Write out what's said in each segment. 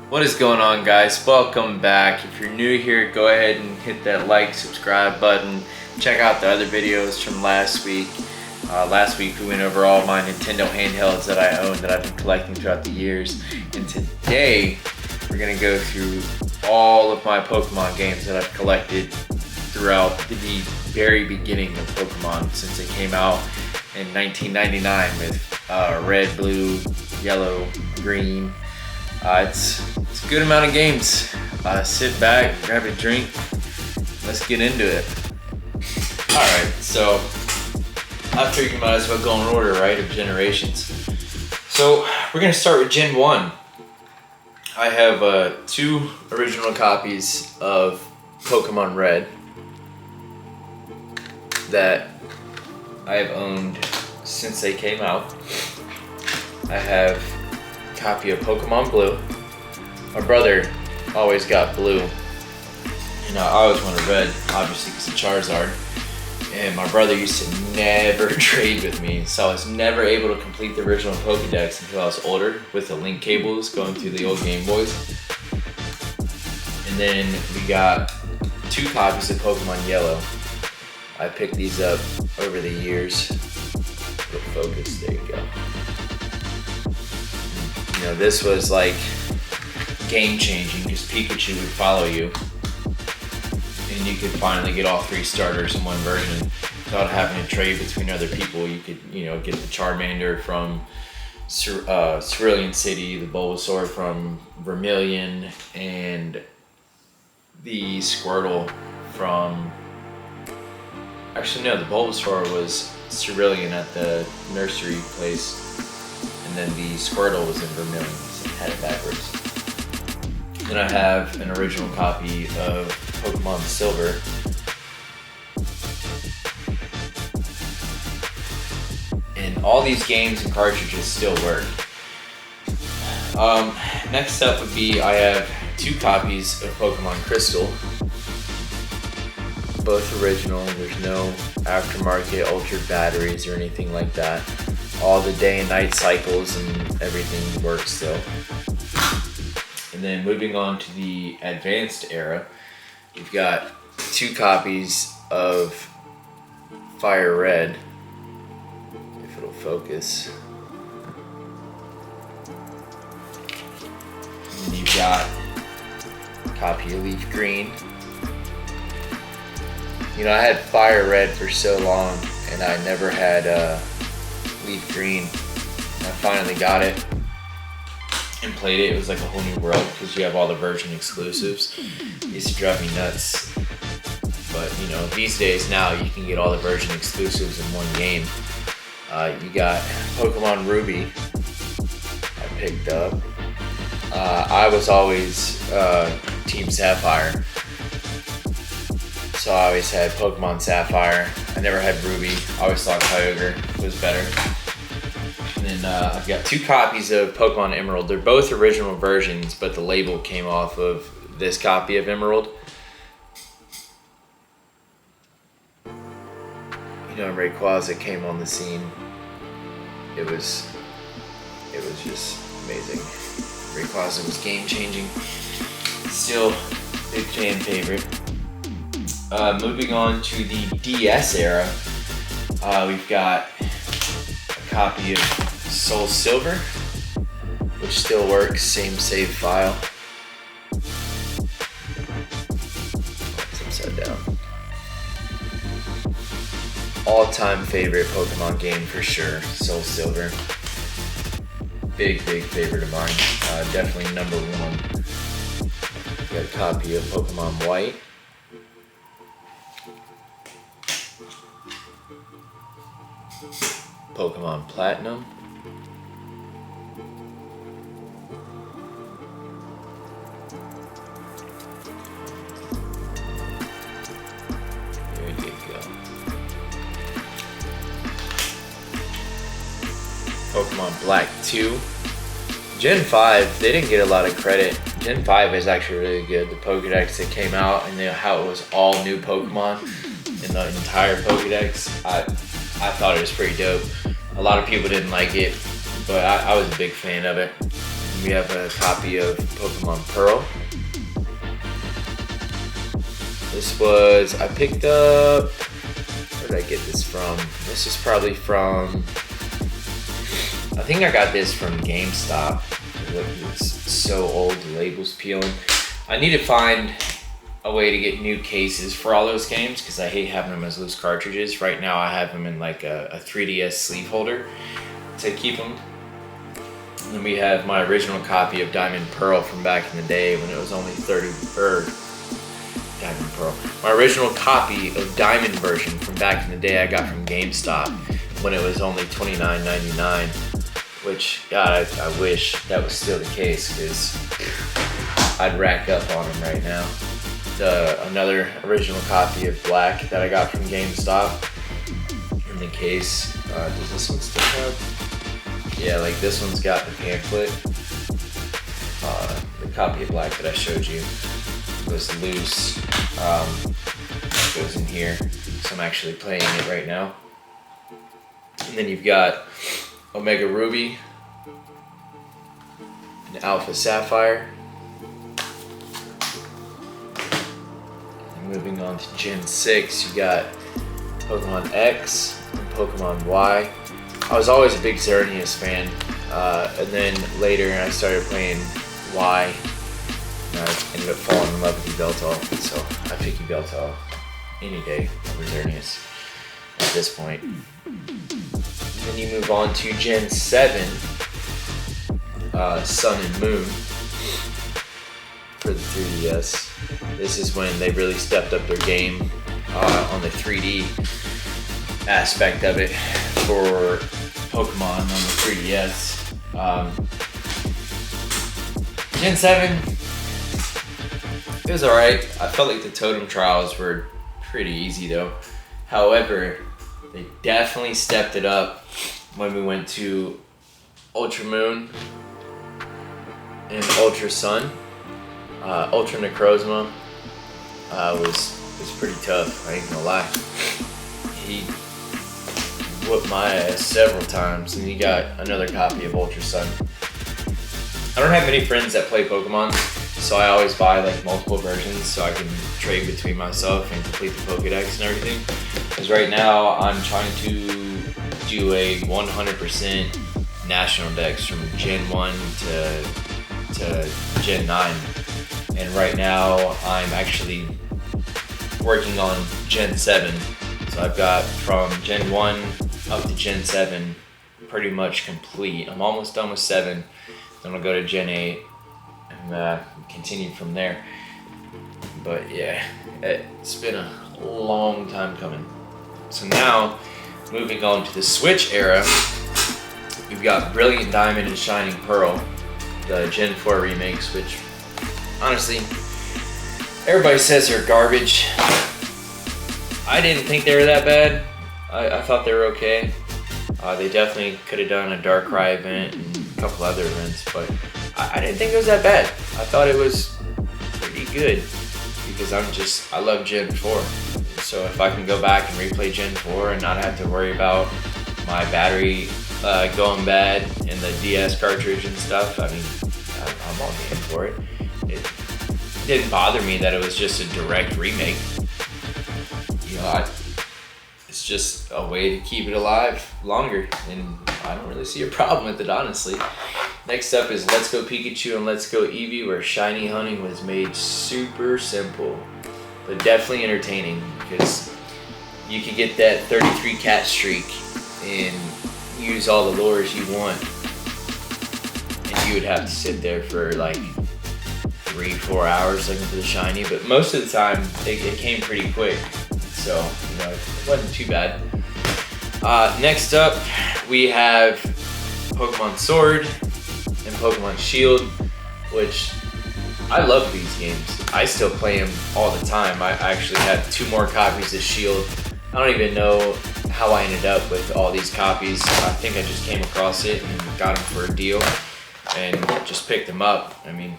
What is going on, guys? Welcome back. If you're new here, go ahead and hit that like, subscribe button. Check out the other videos from last week. Last week we went over all my Nintendo handhelds that I own that I've been collecting throughout the years. And today we're gonna go through all of my Pokemon games that I've collected throughout the very beginning of Pokemon since it came out in 1999 with red, blue, yellow, green. It's a good amount of games. Sit back, grab a drink, let's get into it. Alright, so I figured we might as well go in order, right, of generations. So we're going to start with Gen 1. I have 2 original copies of Pokemon Red that I have owned since they came out. I have copy of Pokemon Blue. My brother always got Blue, and I always wanted Red, obviously because of Charizard. And my brother used to never trade with me, so I was never able to complete the original Pokedex until I was older with the link cables going through the old Game Boys. And then we got 2 copies of Pokemon Yellow. I picked these up over the years. Little focus, there you go. You know, this was like game changing because Pikachu would follow you and you could finally get all 3 starters in one version without having to trade between other people. You could, you know, get the Charmander from Cerulean City, the Bulbasaur from Vermilion, and the Squirtle from... Actually, no, the Bulbasaur was Cerulean at the nursery place. And then the Squirtle was in Vermilion, so I had it backwards. Then I have an original copy of Pokemon Silver. And all these games and cartridges still work. Next up would be I have 2 copies of Pokemon Crystal. Both original, there's no aftermarket altered batteries or anything like that. All the day and night cycles and everything works still. And then moving on to the advanced era, we've got 2 copies of Fire Red, if it'll focus. And then you've got a copy of Leaf Green. You know, I had Fire Red for so long and I never had Leaf Green. I finally got it and played it. It was like a whole new world because you have all the version exclusives. It used to drive me nuts. But you know, these days now you can get all the version exclusives in one game. You got Pokemon Ruby I picked up. I was always Team Sapphire. So I always had Pokemon Sapphire. I never had Ruby. I always thought Kyogre was better. And then I've got 2 copies of Pokemon Emerald. They're both original versions, but the label came off of this copy of Emerald. You know, Rayquaza came on the scene. It was just amazing. Rayquaza was game changing. Still big fan favorite. Moving on to the DS era, we've got a copy of Soul Silver, which still works, same save file. It's upside down. All-time favorite Pokemon game for sure, Soul Silver. Big favorite of mine, definitely number 1. Got a copy of Pokemon White. Pokemon Platinum. There you go. Pokemon Black 2. Gen 5, they didn't get a lot of credit. Gen 5 is actually really good. The Pokedex that came out and how it was all new Pokemon in the entire Pokedex. I thought it was pretty dope. A lot of people didn't like it, but I was a big fan of it. And we have a copy of Pokemon Pearl. This was, I picked up, where did I get this from? This is probably from, I think I got this from GameStop. Look, it's so old, the label's peeling. I need to find a way to get new cases for all those games because I hate having them as loose cartridges. Right now I have them in like a 3DS sleeve holder to keep them. And then we have my original copy of Diamond Pearl from back in the day when it was only Diamond Pearl. My original copy of Diamond version from back in the day I got from GameStop when it was only $29.99. Which, God, I wish that was still the case because I'd rack up on them right now. Another original copy of Black that I got from GameStop in the case. Does this one still have? Yeah, like this one's got the pamphlet. The copy of Black that I showed you was loose. It goes in here, so I'm actually playing it right now. And then you've got Omega Ruby and Alpha Sapphire. And moving on to Gen 6, you got Pokemon X and Pokemon Y. I was always a big Xerneas fan, and then later I started playing Y, and I ended up falling in love with Yveltal, so I pick Yveltal any day over Xerneas at this point. Then you move on to Gen 7, Sun and Moon for the 3DS. This is when they really stepped up their game on the 3D aspect of it for Pokemon on the 3DS. Gen 7, it was alright. I felt like the Totem Trials were pretty easy though. However, they definitely stepped it up when we went to Ultra Moon and Ultra Sun. Ultra Necrozma was pretty tough, I ain't gonna lie. He whooped my ass several times, and he got another copy of Ultra Sun. I don't have many friends that play Pokemon, so I always buy like multiple versions so I can trade between myself and complete the Pokedex and everything. Because right now I'm trying to do a 100% national dex from Gen 1 to Gen 9. And right now I'm actually working on Gen 7. So I've got from Gen 1 up to Gen 7 pretty much complete. I'm almost done with 7. Then I'll go to Gen 8 and continue from there. But yeah, it's been a long time coming. So now, moving on to the Switch era, we've got Brilliant Diamond and Shining Pearl, the Gen 4 remakes, which honestly, everybody says they're garbage. I didn't think they were that bad. I thought they were okay. They definitely could have done a Darkrai event and a couple other events, but I didn't think it was that bad. I thought it was pretty good because I love Gen 4. So if I can go back and replay Gen 4 and not have to worry about my battery going bad in the DS cartridge and stuff, I mean, I'm all game for it. It didn't bother me that it was just a direct remake. You know, it's just a way to keep it alive longer, and I don't really see a problem with it, honestly. Next up is Let's Go Pikachu and Let's Go Eevee, where shiny hunting was made super simple, but definitely entertaining because you could get that 33 cat streak and use all the lures you want, and you would have to sit there for like 3-4 hours looking for the shiny, but most of the time it came pretty quick, so you know, it wasn't too bad. Next up we have Pokemon Sword and Pokemon Shield, which I love these games. I still play them all the time. I actually have 2 more copies of Shield. I don't even know how I ended up with all these copies. I think I just came across it and got them for a deal and just picked them up. I mean,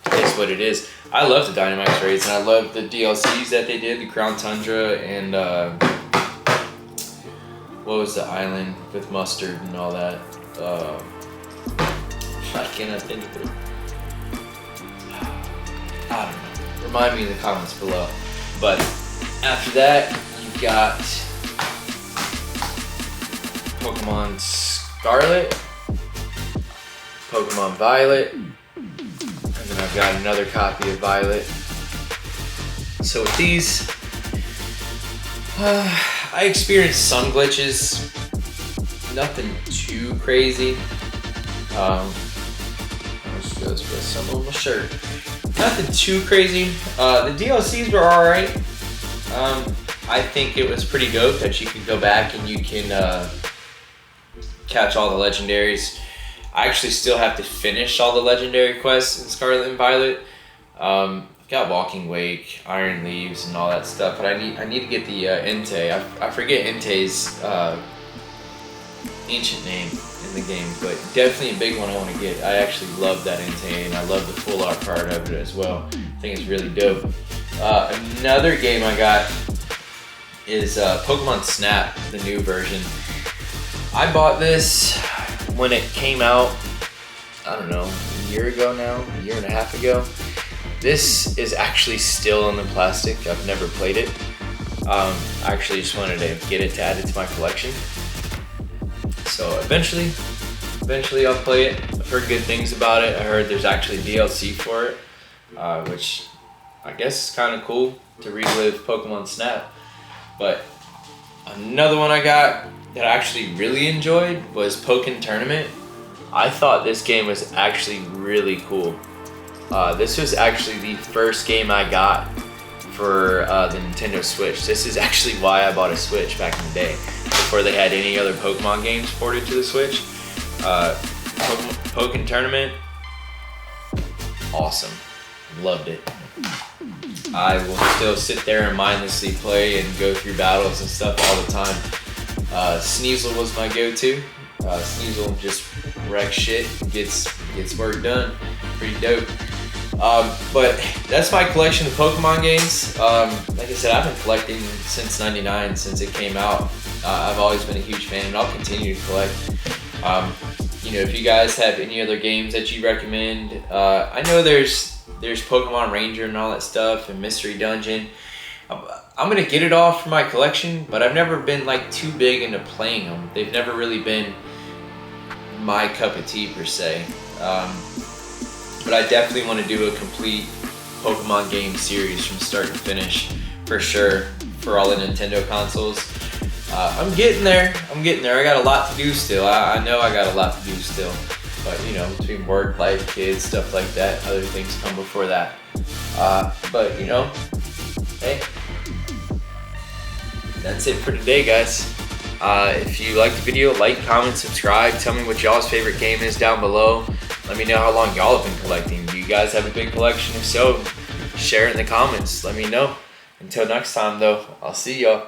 it's what it is. I love the Dynamax raids and I love the DLCs that they did, the Crown Tundra and what was the island with Mustard and all that? I cannot think of it. I don't know. Remind me in the comments below. But after that, you got Pokemon Scarlet, Pokemon Violet, and then I've got another copy of Violet. So with these, I experienced some glitches, nothing too crazy. Let's just put some on my shirt. Nothing too crazy. The DLCs were alright. I think it was pretty dope that you can go back and you can catch all the legendaries. I actually still have to finish all the legendary quests in Scarlet and Violet. I've got Walking Wake, Iron Leaves, and all that stuff, but I need to get the Entei. I forget Entei's ancient name in the game, but definitely a big one I want to get. I actually love that Entei, and I love the full art part of it as well. I think it's really dope. Another game I got is Pokemon Snap, the new version. I bought this when it came out, I don't know, a year ago now, a year and a half ago. This is actually still in the plastic. I've never played it. I actually just wanted to get it to add it to my collection. So eventually I'll play it. I've heard good things about it. I heard there's actually DLC for it, which I guess is kind of cool to relive Pokemon Snap. But another one I got that I actually really enjoyed was Pokken Tournament. I thought this game was actually really cool. This was actually the first game I got for the Nintendo Switch. This is actually why I bought a Switch back in the day, before they had any other Pokemon games ported to the Switch. Pokken Tournament, awesome. Loved it. I will still sit there and mindlessly play and go through battles and stuff all the time. Sneasel was my go-to. Sneasel just wrecks shit, gets work done. Pretty dope. But that's my collection of Pokemon games. Like I said, I've been collecting since '99, since it came out. I've always been a huge fan, and I'll continue to collect. You know, if you guys have any other games that you recommend, I know there's Pokemon Ranger and all that stuff, and Mystery Dungeon. I'm gonna get it all for my collection, but I've never been like too big into playing them. They've never really been my cup of tea per se. But I definitely want to do a complete Pokemon game series from start to finish, for sure, for all the Nintendo consoles. I'm getting there. I got a lot to do still. I know I got a lot to do still. But, you know, between work, life, kids, stuff like that, other things come before that. But, you know, hey, that's it for today, guys. If you liked the video, like, comment, subscribe. Tell me what y'all's favorite game is down below. Let me know how long y'all have been collecting. Do you guys have a big collection? If so, share it in the comments. Let me know. Until next time, though, I'll see y'all.